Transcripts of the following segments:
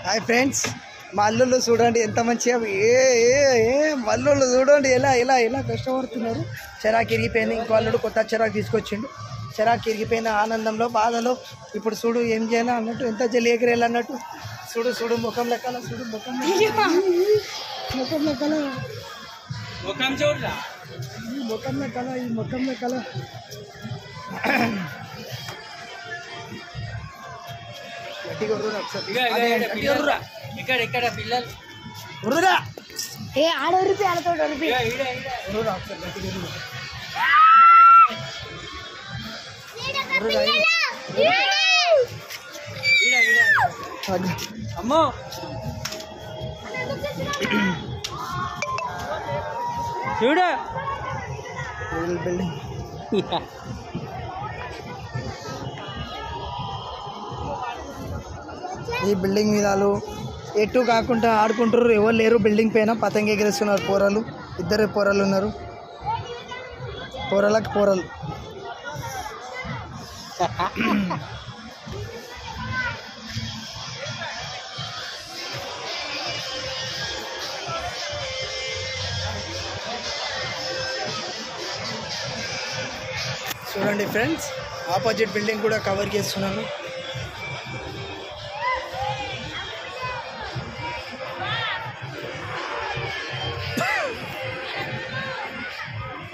Hi friends, మా అల్లుళ్ళు చూడండి ఎంత మంచిగా మల్లుళ్ళు చూడండి ఎలా ఎలా ఎలా కష్టపడుతున్నారు. చెరాకు ఇరిగిపోయింది, ఇంకో అల్లుడు కొత్త చెరాకు తీసుకొచ్చిండు. చెరాకు ఇరిగిపోయిన ఆనందంలో బాధలో ఇప్పుడు చూడు ఏం చేయాలి అన్నట్టు, ఎంత జల్లి ఎగిరేయాలి అన్నట్టు. చూడు చూడు ముఖం లెక్కల, చూడు ముఖం ముఖం లెక్కల, ముఖం చూడరా, ముఖం లెక్కల, ఈ ముఖం లెక్కల. ఇక్కడ పిల్లలు ఆడోరిపి ఆడతో అమ్మో చూడ బిల్డింగ్ ఈ బిల్డింగ్ మీద ఎటు కాకుండా ఆడుకుంటారు, ఎవరు లేరు. బిల్డింగ్ పైన పతంగ ఎగిరేస్తున్నారు పోరలు, ఇద్దరే పోరలు ఉన్నారు. పోరలకు పోరలు. చూడండి ఫ్రెండ్స్, ఆపోజిట్ బిల్డింగ్ కూడా కవర్ చేస్తున్నాను.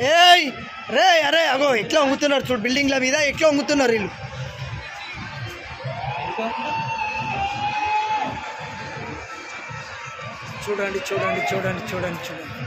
ఏయ్ రే అరే అగో ఎట్లా వంగుతున్నారు చూడు, బిల్డింగ్ల మీద ఎట్లా వంగుతున్నారు వీళ్ళు. చూడండి చూడండి చూడండి చూడండి చూడండి.